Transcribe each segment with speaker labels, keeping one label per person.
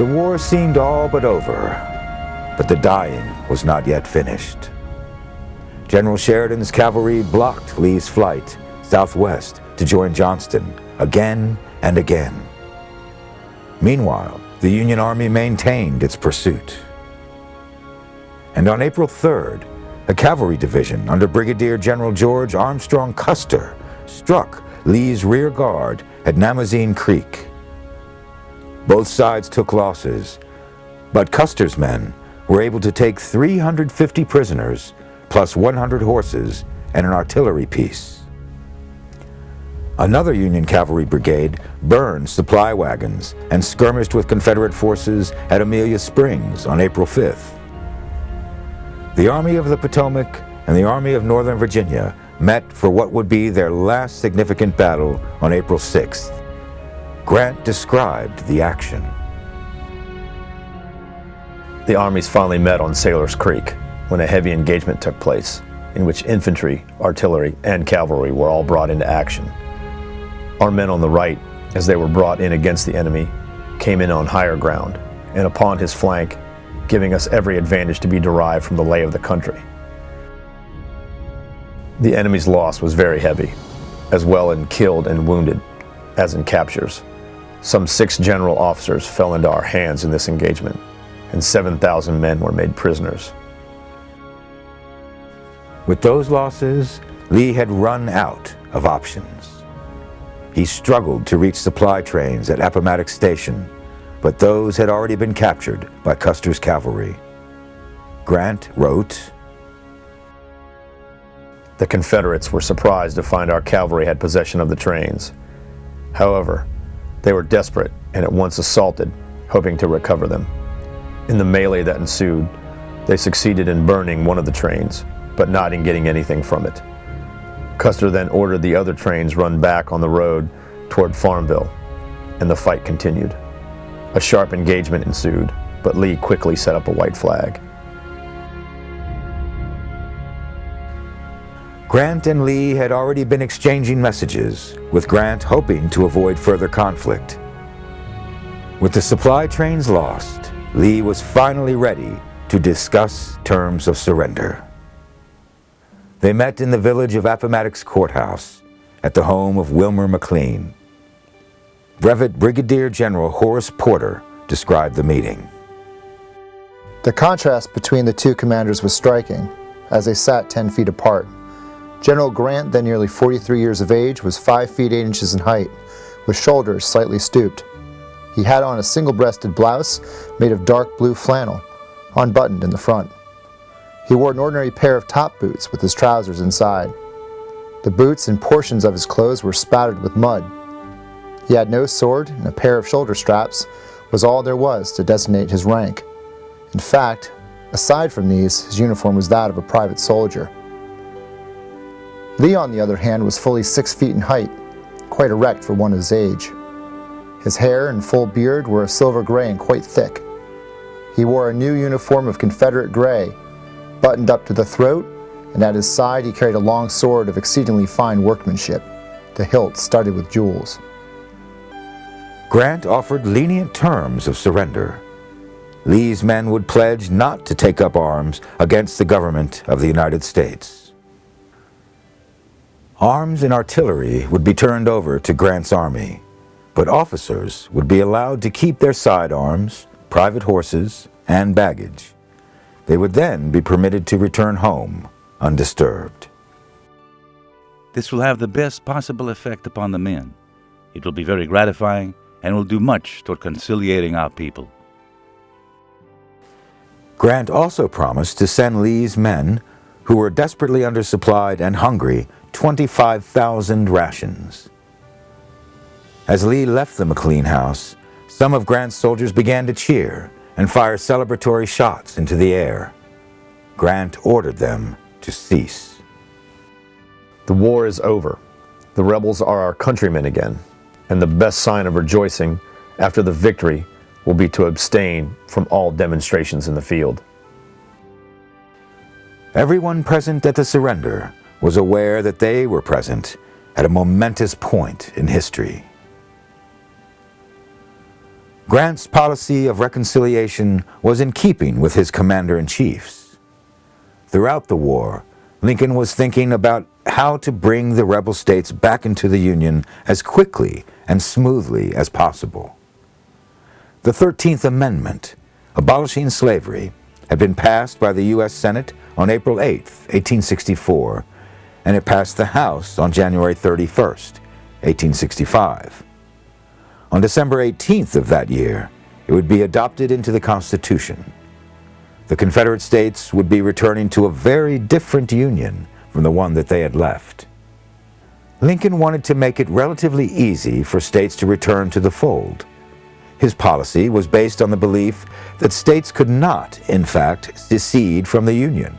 Speaker 1: The war seemed all but over, but the dying was not yet finished. General Sheridan's cavalry blocked Lee's flight southwest to join Johnston again and again. Meanwhile, the Union Army maintained its pursuit. And on April 3rd, a cavalry division under Brigadier General George Armstrong Custer struck Lee's rear guard at Namazine Creek. Both sides took losses, but Custer's men were able to take 350 prisoners, plus 100 horses and an artillery piece. Another Union cavalry brigade burned supply wagons and skirmished with Confederate forces at Amelia Springs on April 5th. The Army of the Potomac and the Army of Northern Virginia met for what would be their last significant battle on April 6th. Grant described the action.
Speaker 2: The armies finally met on Sailor's Creek when a heavy engagement took place, in which infantry, artillery, and cavalry were all brought into action. Our men on the right, as they were brought in against the enemy, came in on higher ground, and upon his flank, giving us every advantage to be derived from the lay of the country. The enemy's loss was very heavy, as well in killed and wounded as in captures. Some 6 general officers fell into our hands in this engagement, and 7,000 men were made prisoners.
Speaker 1: With those losses, Lee had run out of options. He struggled to reach supply trains at Appomattox Station, but those had already been captured by Custer's cavalry. Grant wrote,
Speaker 2: "The Confederates were surprised to find our cavalry had possession of the trains. However, they were desperate and at once assaulted, hoping to recover them. In the melee that ensued, they succeeded in burning one of the trains, but not in getting anything from it. Custer then ordered the other trains run back on the road toward Farmville, and the fight continued. A sharp engagement ensued, but Lee quickly set up a white flag."
Speaker 1: Grant and Lee had already been exchanging messages, with Grant hoping to avoid further conflict. With the supply trains lost, Lee was finally ready to discuss terms of surrender. They met in the village of Appomattox Court House at the home of Wilmer McLean. Brevet Brigadier General Horace Porter described the meeting.
Speaker 3: The contrast between the two commanders was striking, as they sat 10 feet apart. General Grant, then nearly 43 years of age, was 5 feet 8 inches in height, with shoulders slightly stooped. He had on a single-breasted blouse made of dark blue flannel, unbuttoned in the front. He wore an ordinary pair of top boots with his trousers inside. The boots and portions of his clothes were spattered with mud. He had no sword, and a pair of shoulder straps was all there was to designate his rank. In fact, aside from these, his uniform was that of a private soldier. Lee, on the other hand, was fully 6 feet in height, quite erect for one of his age. His hair and full beard were a silver gray and quite thick. He wore a new uniform of Confederate gray, buttoned up to the throat, and at his side he carried a long sword of exceedingly fine workmanship, the hilt studded with jewels.
Speaker 1: Grant offered lenient terms of surrender. Lee's men would pledge not to take up arms against the government of the United States. Arms and artillery would be turned over to Grant's army, but officers would be allowed to keep their sidearms, private horses, and baggage. They would then be permitted to return home undisturbed.
Speaker 4: This will have the best possible effect upon the men. It will be very gratifying and will do much toward conciliating our people.
Speaker 1: Grant also promised to send Lee's men, who were desperately undersupplied and hungry, 25,000 rations. As Lee left the McLean house, some of Grant's soldiers began to cheer and fire celebratory shots into the air. Grant ordered them to cease.
Speaker 2: "The war is over. The rebels are our countrymen again, and the best sign of rejoicing after the victory will be to abstain from all demonstrations in the field."
Speaker 1: Everyone present at the surrender was aware that they were present at a momentous point in history. Grant's policy of reconciliation was in keeping with his commander-in-chief's. Throughout the war, Lincoln was thinking about how to bring the rebel states back into the Union as quickly and smoothly as possible. The 13th Amendment, abolishing slavery, had been passed by the U.S. Senate on April 8, 1864, and it passed the House on January 31, 1865. On December 18th of that year, it would be adopted into the Constitution. The Confederate States would be returning to a very different Union from the one that they had left. Lincoln wanted to make it relatively easy for states to return to the fold. His policy was based on the belief that states could not, in fact, secede from the Union.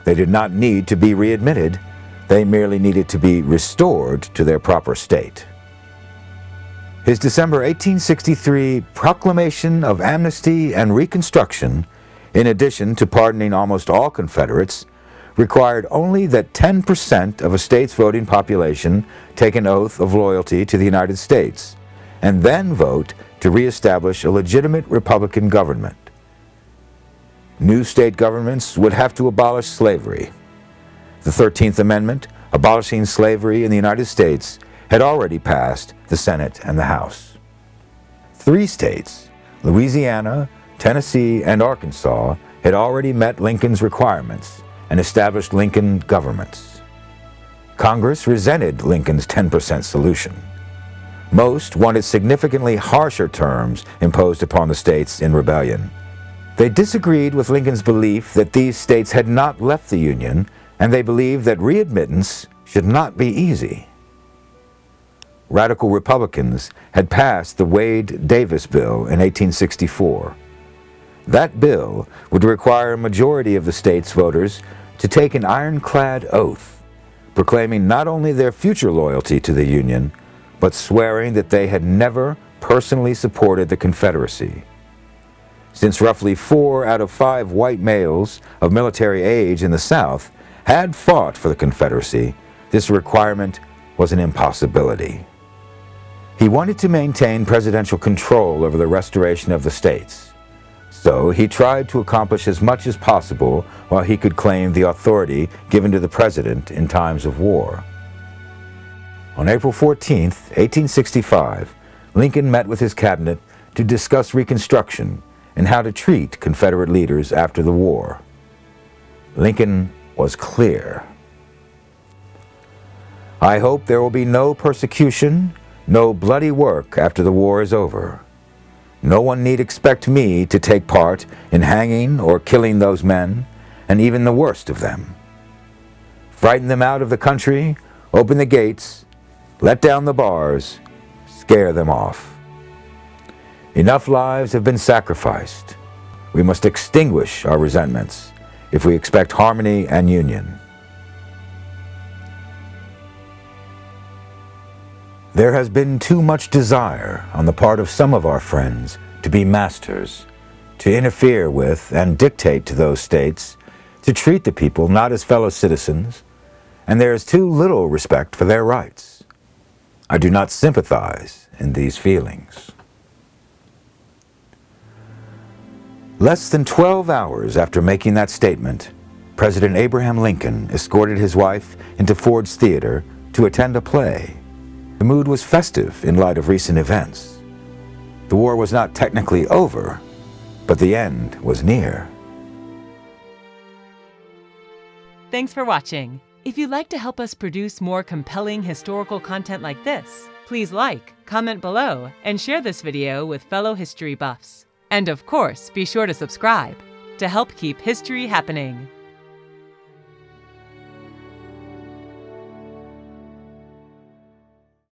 Speaker 1: They did not need to be readmitted, they merely needed to be restored to their proper state. His December 1863 proclamation of amnesty and reconstruction, in addition to pardoning almost all Confederates, required only that 10% of a state's voting population take an oath of loyalty to the United States, and then vote to reestablish a legitimate Republican government. New state governments would have to abolish slavery. The 13th Amendment, abolishing slavery in the United States, had already passed the Senate and the House. 3 states, Louisiana, Tennessee, and Arkansas, had already met Lincoln's requirements and established Lincoln governments. Congress resented Lincoln's 10% solution. Most wanted significantly harsher terms imposed upon the states in rebellion. They disagreed with Lincoln's belief that these states had not left the Union, and they believed that readmittance should not be easy. Radical Republicans had passed the Wade-Davis Bill in 1864. That bill would require a majority of the state's voters to take an ironclad oath, proclaiming not only their future loyalty to the Union, but swearing that they had never personally supported the Confederacy. Since roughly 4 out of 5 white males of military age in the South had fought for the Confederacy, this requirement was an impossibility. He wanted to maintain presidential control over the restoration of the states, so he tried to accomplish as much as possible while he could claim the authority given to the president in times of war. On April 14, 1865, Lincoln met with his cabinet to discuss Reconstruction and how to treat Confederate leaders after the war. Lincoln was clear. "I hope there will be no persecution, no bloody work after the war is over. No one need expect me to take part in hanging or killing those men, and even the worst of them. Frighten them out of the country, open the gates, let down the bars, scare them off. Enough lives have been sacrificed. We must extinguish our resentments if we expect harmony and union." There has been too much desire on the part of some of our friends to be masters, to interfere with and dictate to those states, to treat the people not as fellow citizens, and there is too little respect for their rights. I do not sympathize in these feelings. Less than 12 hours after making that statement, President Abraham Lincoln escorted his wife into Ford's Theater to attend a play. The mood was festive in light of recent events. The war was not technically over, but the end was near.
Speaker 5: Thanks for watching. If you'd like to help us produce more compelling historical content like this, please like, comment below, and share this video with fellow history buffs. And of course, be sure to subscribe to help keep history happening.